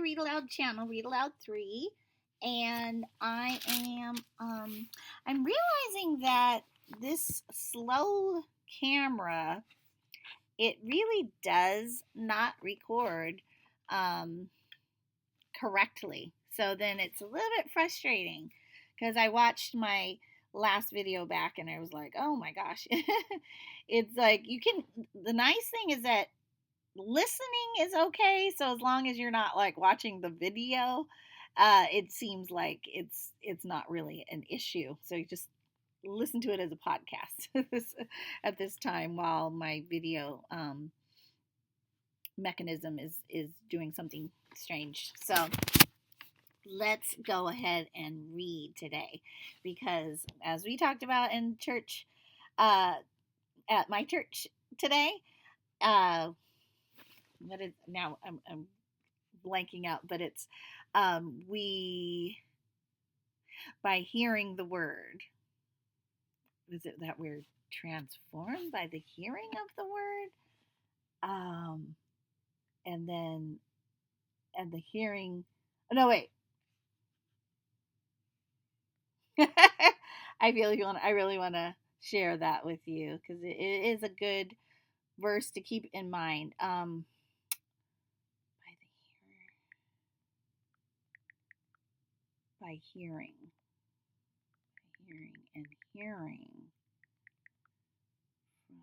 Read Aloud channel, Read Aloud 3, and I'm realizing that this slow camera, it really does not record um, correctly. So then it's a little bit frustrating because I watched my last video back and I was like, oh my gosh. It's like the nice thing is that listening is okay. So as long as you're not like watching the video, it seems like it's not really an issue. So you just listen to it as a podcast at this time while my video mechanism is doing something strange. So let's go ahead and read today because as we talked about in church, uh, at my church today, uh, what is now I'm blanking out, but it's we by hearing the word, is it that we're transformed by the hearing of the word, and then and the hearing, no wait. I really want to share that with you because it is a good verse to keep in mind. By the by hearing and hearing from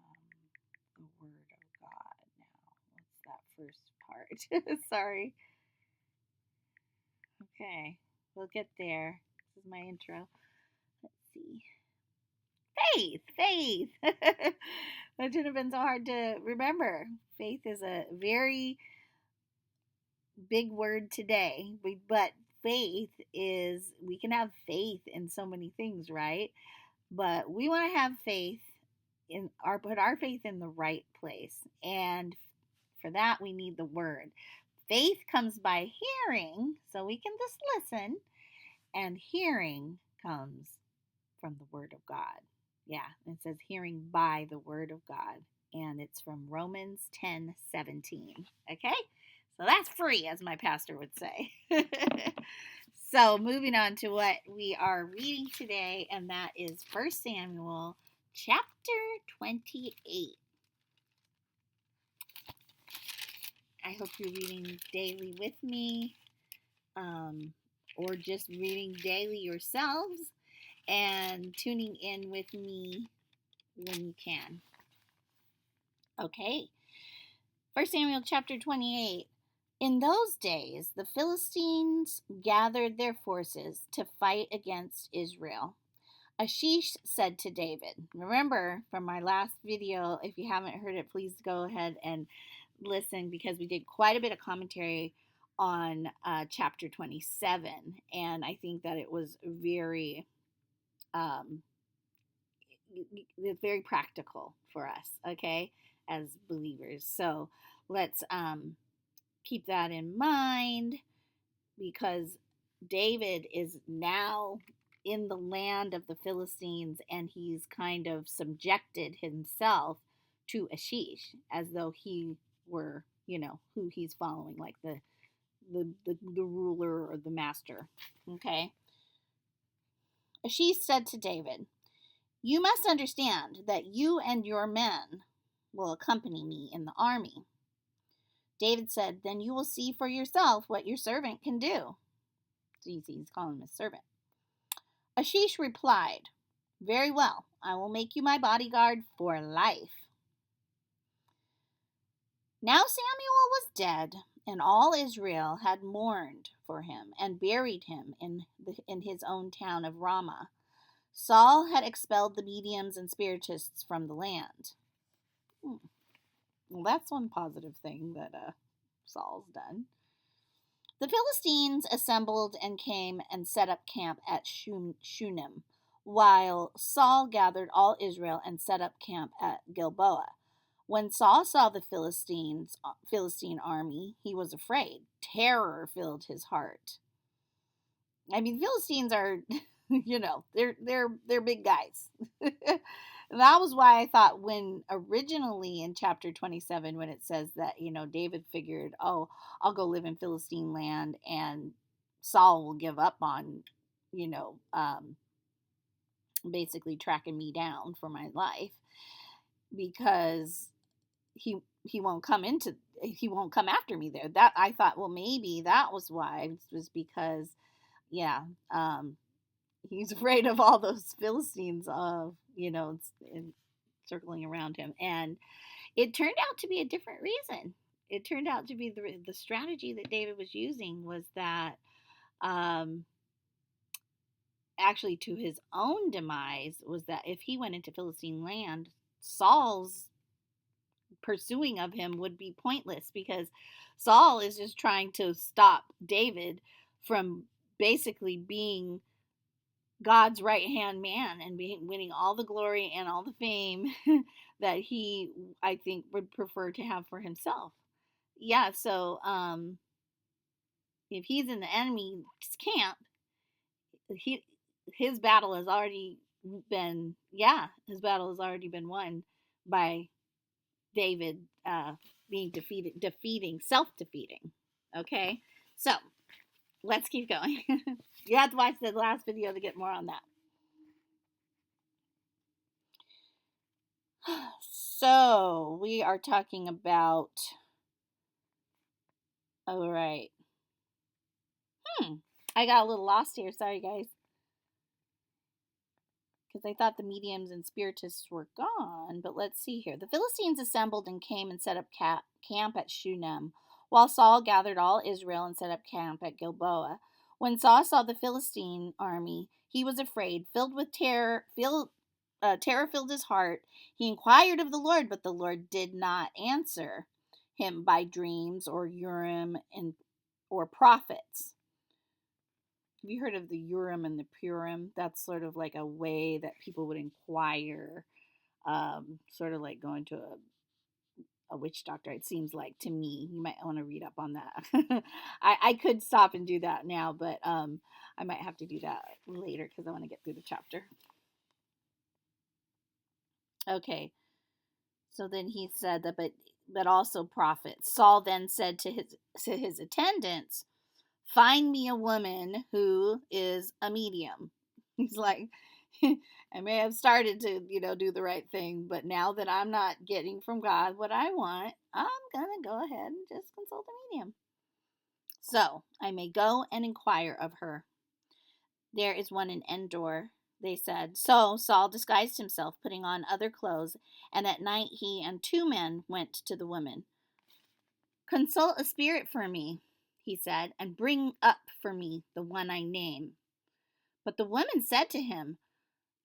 the word of God. Now, what's that first part? Sorry. Okay, we'll get there. This is my intro. Let's see. Faith. That should have been so hard to remember. Faith is a very big word today, but faith is, we can have faith in so many things, right? But we want to have faith put our faith in the right place. And for that, we need the word. Faith comes by hearing, so we can just listen, and hearing comes from the word of God. Yeah, it says hearing by the word of God, and it's from Romans 10:17. Okay, so that's free, as my pastor would say. So moving on to what we are reading today, and that is 1 Samuel chapter 28. I hope you're reading daily with me, or just reading daily yourselves and tuning in with me when you can. Okay, 1 Samuel chapter 28. In those days, the Philistines gathered their forces to fight against Israel. Achish said to David, remember from my last video, if you haven't heard it, please go ahead and listen because we did quite a bit of commentary on chapter 27, and I think that it was very very practical for us, okay, as believers. So let's keep that in mind because David is now in the land of the Philistines and he's kind of subjected himself to Achish as though he were, who he's following, like the ruler or the master. Okay. Achish said to David, you must understand that you and your men will accompany me in the army. David said, then you will see for yourself what your servant can do. So you see, he's calling him a servant. Achish replied, very well, I will make you my bodyguard for life. Now Samuel was dead, and all Israel had mourned for him and buried him in his own town of Ramah. Saul had expelled the mediums and spiritists from the land. Well, that's one positive thing that Saul's done. The Philistines assembled and came and set up camp at Shunem, while Saul gathered all Israel and set up camp at Gilboa. When Saul saw the Philistine army, he was afraid. Terror filled his heart. I mean, Philistines are, they're big guys. And that was why I thought when originally in chapter 27, when it says that, David figured, oh, I'll go live in Philistine land and Saul will give up on, you know, um, basically tracking me down for my life because he won't he won't come after me there. That I thought, well, maybe that was why. It was because, yeah, he's afraid of all those Philistines, circling around him. And it turned out to be a different reason. It turned out to be the strategy that David was using was that, um, actually, to his own demise, was that if he went into Philistine land, Saul's pursuing of him would be pointless because Saul is just trying to stop David from basically being God's right hand man and winning all the glory and all the fame that he, I think, would prefer to have for himself. Yeah, so if he's in the enemy's camp, he his battle has already his battle has already been won by David being self-defeating. Okay, so let's keep going. You have to watch the last video to get more on that. So we are talking about. All right. I got a little lost here. Sorry, guys. Because I thought the mediums and spiritists were gone. But let's see here. The Philistines assembled and came and set up camp at Shunem, while Saul gathered all Israel and set up camp at Gilboa. When Saul saw the Philistine army, he was afraid, filled with terror. Terror filled his heart. He inquired of the Lord, but the Lord did not answer him by dreams or Urim or prophets. Have you heard of the Urim and the Purim? That's sort of like a way that people would inquire, sort of like going to a witch doctor, it seems like to me. You might want to read up on that. I could stop and do that now, but I might have to do that later because I want to get through the chapter. Okay, so then he said that, but also prophets. Saul then said to his attendants, "Find me a woman who is a medium." He's like, I may have started to, do the right thing, but now that I'm not getting from God what I want, I'm going to go ahead and just consult a medium. So I may go and inquire of her. There is one in Endor, they said. So Saul disguised himself, putting on other clothes, and at night he and 2 men went to the woman. "Consult a spirit for me," he said, "and bring up for me the one I name." But the woman said to him,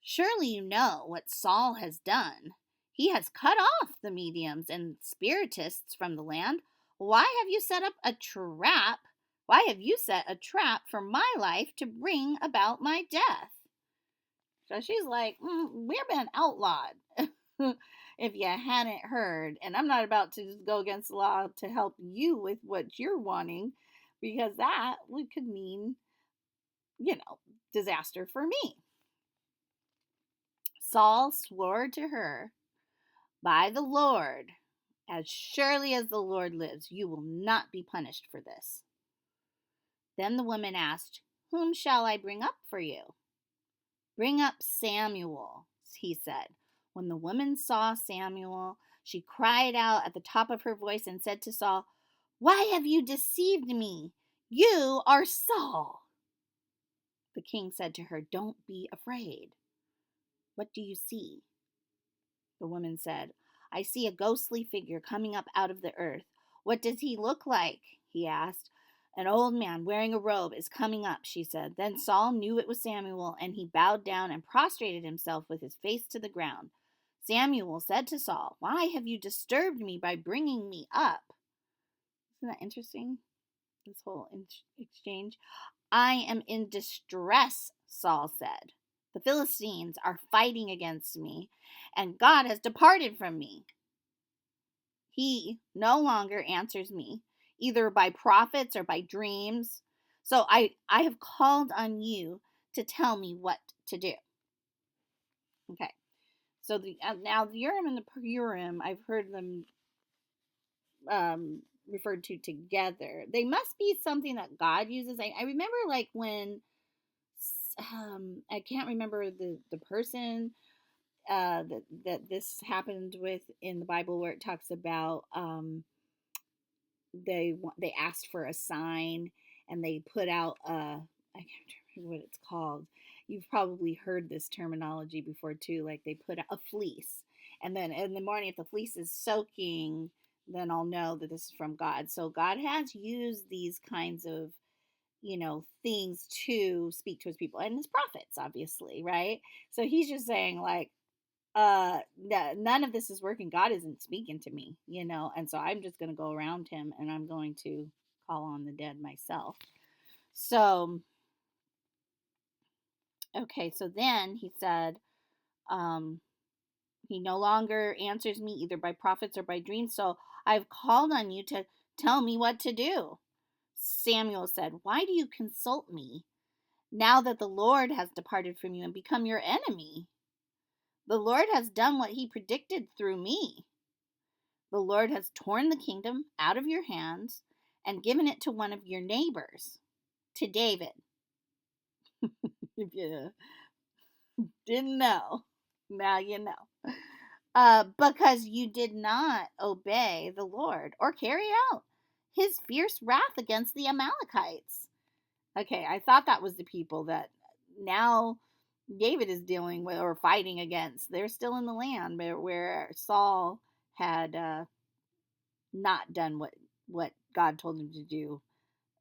"Surely you know what Saul has done. He has cut off the mediums and spiritists from the land. Why have you set a trap for my life to bring about my death?" So she's like, we're being outlawed. If you hadn't heard, and I'm not about to just go against the law to help you with what you're wanting, because that could mean, disaster for me. Saul swore to her, "By the Lord, as surely as the Lord lives, you will not be punished for this." Then the woman asked, "Whom shall I bring up for you?" "Bring up Samuel," he said. When the woman saw Samuel, she cried out at the top of her voice and said to Saul, "Why have you deceived me? You are Saul." The king said to her, "Don't be afraid. What do you see?" The woman said, "I see a ghostly figure coming up out of the earth." "What does he look like?" he asked. "An old man wearing a robe is coming up," she said. Then Saul knew it was Samuel, and he bowed down and prostrated himself with his face to the ground. Samuel said to Saul, "Why have you disturbed me by bringing me up?" Isn't that interesting, this whole exchange? "I am in distress," Saul said. "The Philistines are fighting against me, and God has departed from me. He no longer answers me, either by prophets or by dreams. So I have called on you to tell me what to do." Okay, So now the Urim and the Purim, I've heard them referred to together. They must be something that God uses. I remember like when I can't remember the person that this happened with in the Bible, where it talks about they asked for a sign, and they put out I can't remember what it's called. You've probably heard this terminology before too. Like they put a fleece, and then in the morning, if the fleece is soaking, then I'll know that this is from God. So God has used these kinds of things to speak to his people and his prophets, obviously, right? So he's just saying like none of this is working. God isn't speaking to me, and so I'm just going to go around him, and I'm going to call on the dead myself. So okay, so then he said, um he no longer answers me either by prophets or by dreams, so I've called on you to tell me what to do. Samuel said, why do you consult me now that the Lord has departed from you and become your enemy? The Lord has done what he predicted through me. The Lord has torn the kingdom out of your hands and given it to one of your neighbors, to David. If you didn't know, now you know. Because you did not obey the Lord or carry out his fierce wrath against the Amalekites. Okay, I thought that was the people that now David is dealing with or fighting against. They're still in the land where Saul had not done what God told him to do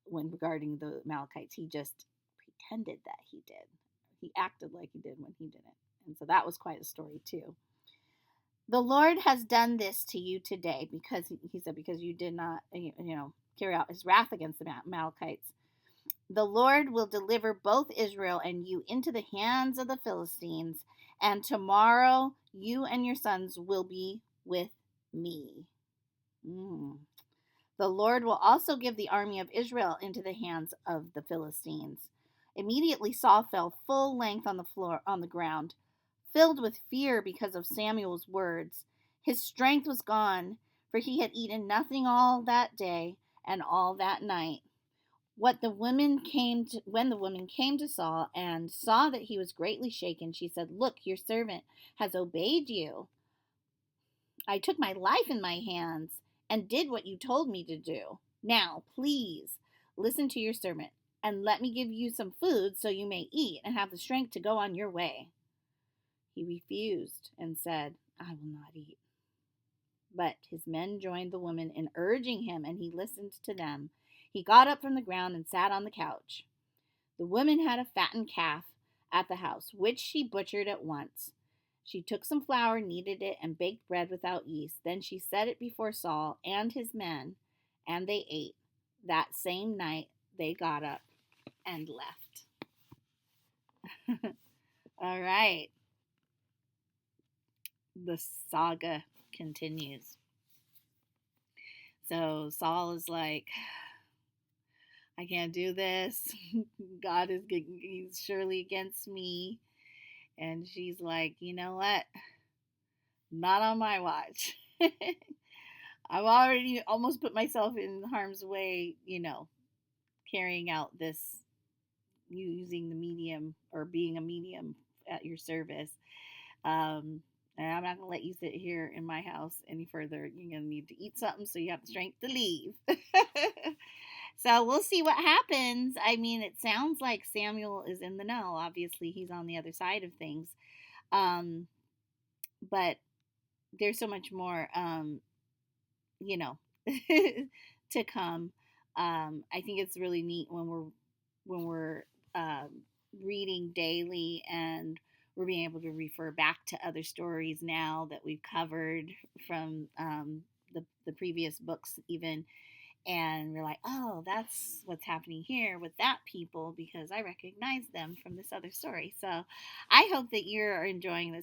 when regarding the Amalekites. He just pretended that he did. He acted like he did when he didn't. And so that was quite a story too. The Lord has done this to you today because he said, because you did not, carry out his wrath against the Amalekites. The Lord will deliver both Israel and you into the hands of the Philistines, and tomorrow you and your sons will be with me. The Lord will also give the army of Israel into the hands of the Philistines. Immediately Saul fell full length on the floor, on the ground, filled with fear because of Samuel's words. His strength was gone, for he had eaten nothing all that day and all that night. When the woman came to Saul and saw that he was greatly shaken, she said, look, your servant has obeyed you. I took my life in my hands and did what you told me to do. Now, please, listen to your servant, and let me give you some food so you may eat and have the strength to go on your way. He refused and said, I will not eat. But his men joined the woman in urging him, and he listened to them. He got up from the ground and sat on the couch. The woman had a fattened calf at the house, which she butchered at once. She took some flour, kneaded it, and baked bread without yeast. Then she set it before Saul and his men, and they ate. That same night they got up and left. All right. The saga continues. So Saul is like, I can't do this. God is he's surely against me. And she's like, you know what? Not on my watch. I've already almost put myself in harm's way, carrying out this, using the medium or being a medium at your service. And I'm not going to let you sit here in my house any further. You're going to need to eat something so you have the strength to leave. So we'll see what happens. I mean, it sounds like Samuel is in the know. Obviously, he's on the other side of things. But there's so much more, to come. I think it's really neat when we're reading daily, and we're being able to refer back to other stories now that we've covered from the previous books even. And we're like, oh, that's what's happening here with that people, because I recognize them from this other story. So I hope that you're enjoying this